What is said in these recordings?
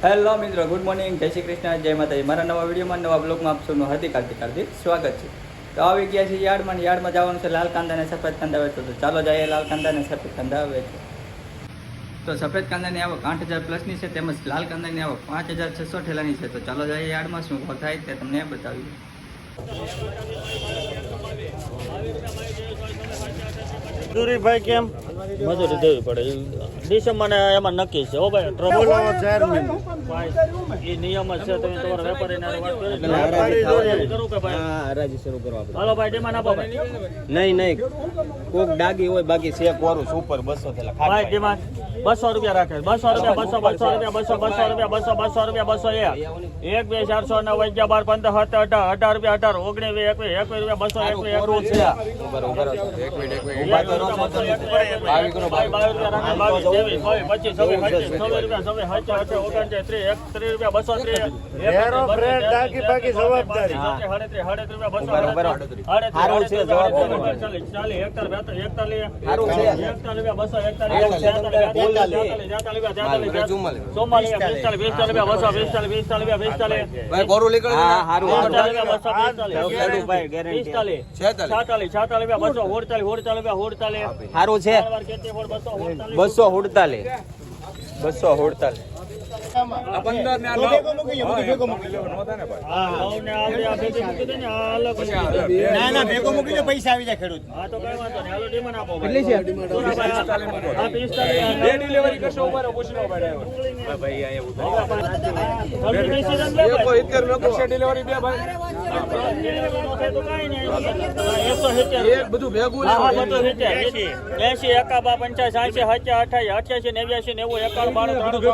Hello મિત્રો, good morning, જય શ્રી કૃષ્ણ, જય માતાજી. મારા નવા વિડીયોમાં નવા બ્લોગમાં આપ સૌનું હાર્દિક સ્વાગત છે. તો આવી ગયા છે યાર્ડમાં જવાનું છે લાલ કાંદા અને સફેદ કાંદા વેચો. તો ચાલો જઈએ લાલ કાંદા અને સફેદ કાંદા વેચો. તો સફેદ કાંદાની આવક 8,000 પ્લસની છે, તેમજ લાલ કાંદાની આવક 5,600 ઠેલાની છે. તો ચાલો જઈએ યાર્ડમાં, શું ભાવ થાય તે તમને બતાવીએ. મજૂરીભાઈ કેમ મજૂરી દેવી પડે ડિસેમ્બર ને એમાં નક્કી છે. હો ભાઈ ટ્રબલ એ નિયમ જ છે. તમે તમારા વેપારીને વાત કરો કે ભાઈ હરાજી શરૂ કરો આપણે. હાલો ભાઈ ડિમાન્ડ આપો ભાઈ. નહીં કોક ડાગી હોય, બાકી છે કોરું સુપર 200 થેલા ભાઈ ડિમાન્ડ 200 રૂપિયા રાખે. 200 રૂપિયા 200 રૂપિયા 200 રૂપિયા 200 1 2 400 9 11 12 15 17 18 રૂપિયા 18 19 20 21 રૂપિયા પૈસા આવી જાય ખેડૂત. બધું ભેગું 80 એકાબા 85 88 88 89 90 91 92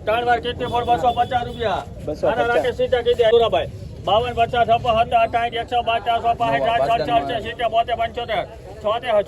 ત્રણ વાર કેટલી મોડ 250 રૂપિયા 52 50 58 150 175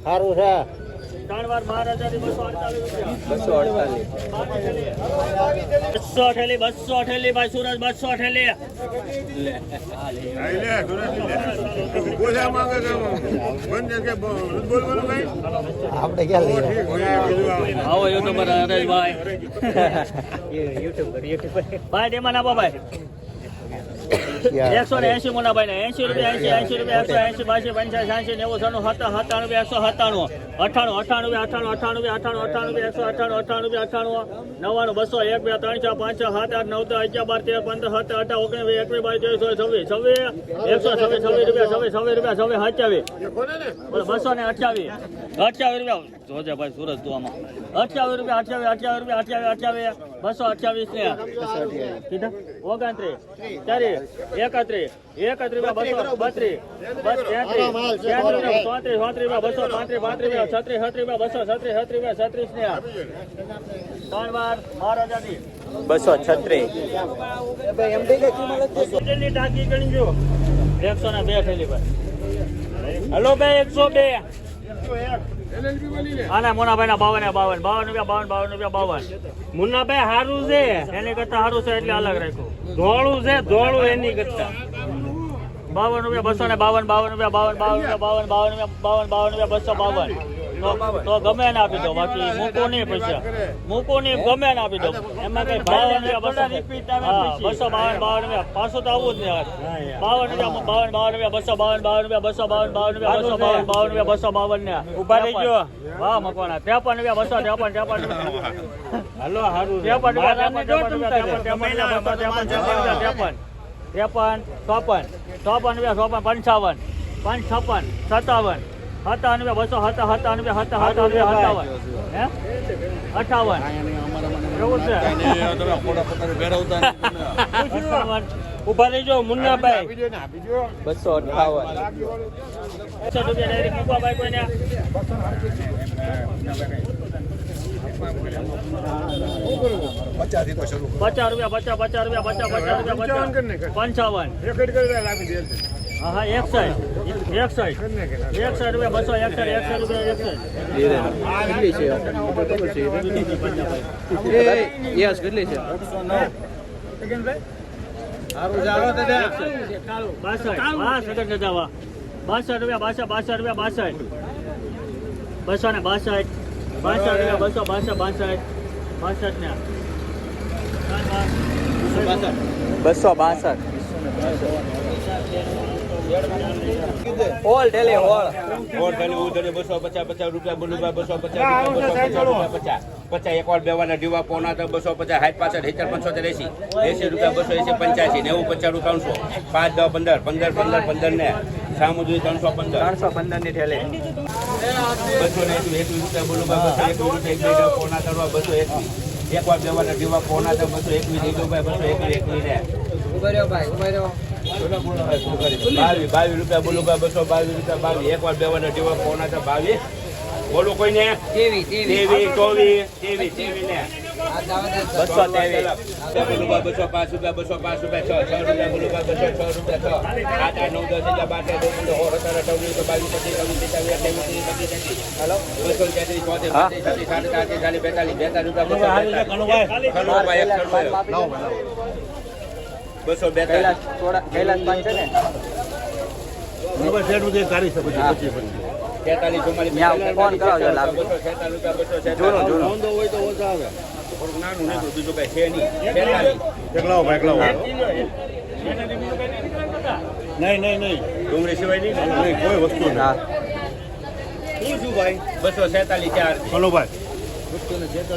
76 રૂપિયા 3 વાર મહારાજા 248 ભાઈ સુરજ 248 આપણે ક્યાં લઈએ આવો યુટ્યુબર હરેશભાઈ યુટ્યુબર ભાઈ ડિમાન્ડ આપો ભાઈ 180 મોનાભાઈ ને 80 રૂપિયા 80 રૂપિયા 180 82 85 90 97 97 198 99 200 1 2 3 4 5 6 7 8 9 10 11 12 13 15 17 18 19 20 21 22 23 126 રૂપિયા જોજે ભાઈ સુરત તું આમાં 28 રૂપિયા 228 ને કીધા 29 40 31 રૂપિયા 232 ને 3 વાર 12000 ની ટાંકી ગણી જો 102 થેલી ભાઈ હલો ભાઈ 102 આના મોનાભાઈ ના 52 રૂપિયા મુન્નાભાઈ હારું છે એની કરતા હારું છે એટલે અલગ રાખ્યું ધોળું એની કરતા 52 રૂપિયા 252 તો ગમે ને આપી દો બાકી મૂકો નહીં ગમે ને આપી દો એમાં કઈ ભાવ 252 પાછું તો આવું જ ને 252 ને ઉભા રહી ગયો વાહ મકવાણા 53 રૂપિયા 253 હાલો હારું 58 ઉભા રહી જાઓ મુન્નાભાઈ 50 રૂપિયા 262 હોલ ઢેલી હોલ ઉધરે 250 રૂપિયા બોલું 250 રૂપિયા 50 એક વાર બેવાના દીવા પોના તો 250 60 65 70 75 80 રૂપિયા 280 90 95 300 5 10 15 15 ને સામુદ્રી 315 ની ઠેલી 221 રૂપિયા બોલું 221 પોના કરવા 221 એક વાર બેવાના દીવા પોના તો 221 221 ને બાવીસ રૂપિયા બોલું 222 રૂપિયા 22 એક વાર બેવાના દીવા પોના તો 22 બોલો કોઈને 23 24 ને 223 205 રૂપિયા 6 રૂપિયા 206 રૂપિયા 8 9 10 નહીં ડુંગળી સિવાય નહીં કોઈ વસ્તુ નહીં શું ભાઈ 247 ચાલો ભાઈ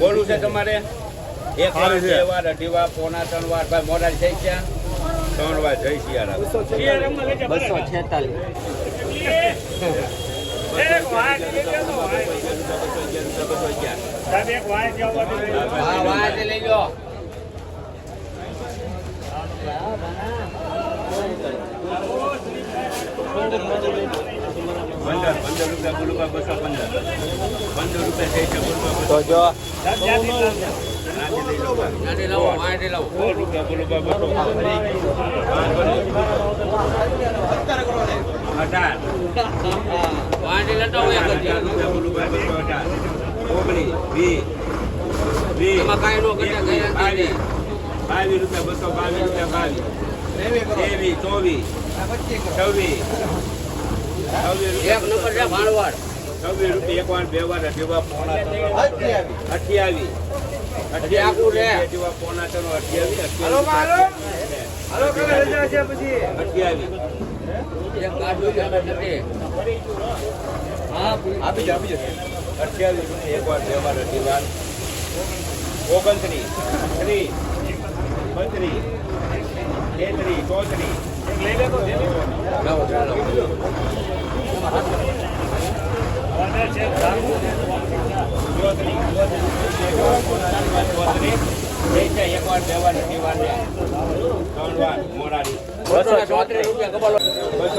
બોલું છે તમારે એક વાર બે વાર અઢી વાર પોણા 3 વાર ભાઈ મોડારી થઈ ગયા 3 વાર જઈ શિયાળા 246 લઈ લો ₹15 રૂપિયા 215 રૂપિયા થઈ છે તો જો એક વાર બે વાર અઢીવા પોણા 28 પોણા 28 એકવાર બે વાર અઢી વાર 29 30 32 33 34 એકવાર બે વાર અઢી વાર ને 3 વાર મોરારી 234 રૂપિયા 240 41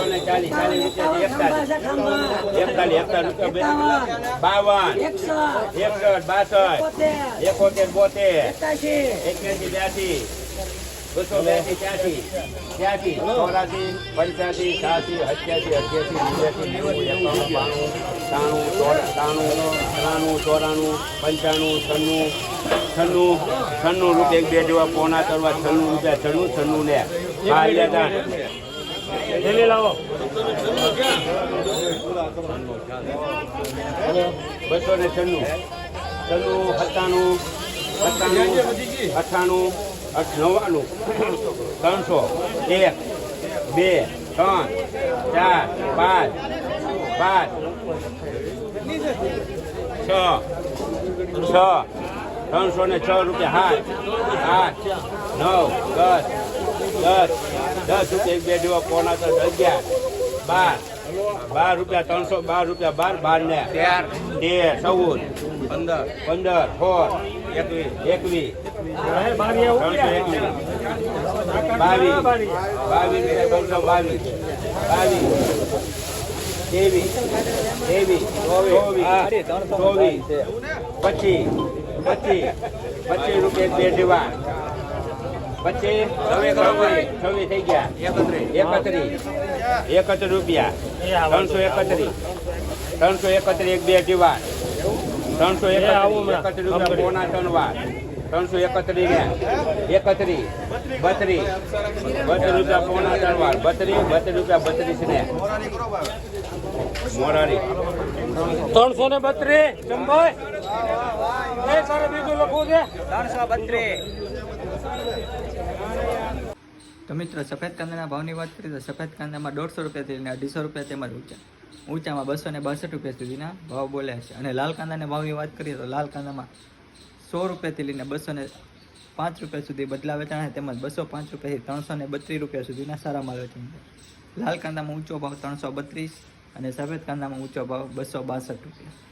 રૂપિયા 96 રૂપિયા બે જેવા પોણા કરવા 96 રૂપિયા 96 ને હા એટલે લાવો 296 97 98 99 300 1 2 3 4 5 6 306 રૂપિયા 8 9 10 રૂપિયા બે જેવા પોણા 11 12 રૂપિયા 312 રૂપિયા 12 ને 13 14 15 21 25 રૂપિયા બે જેવા 26 થઈ ગયા 31 રૂપિયા 331 એક બે જીવા 331 રૂપિયા પોણા 3 વાર 331 32 રૂપિયા પોણા 3 વાર 32 રૂપિયા 32 ને મોરારી 332 ચંભાઈ એ સારા બીજું લખવું છે 332. તો મિત્રો સફેદ કાંદાના ભાવની વાત કરીએ તો સફેદ કાંદામાં 150 રૂપિયાથી લઈને 250 રૂપિયા તેમજ ઊંચામાં 262 રૂપિયા સુધીના ભાવ બોલ્યા છે. અને લાલ કાંદાના ભાવની વાત કરીએ તો લાલ કાંદામાં 100 રૂપિયાથી લઈને 205 રૂપિયા સુધી બદલા વેચાણ તેમજ 205 રૂપિયાથી 332 રૂપિયા સુધીના સારા માલ વેચાણ છે. લાલ કાંદામાં ઊંચો ભાવ 332 અને સફેદ કાંદામાં ઊંચો ભાવ 262 રૂપિયા.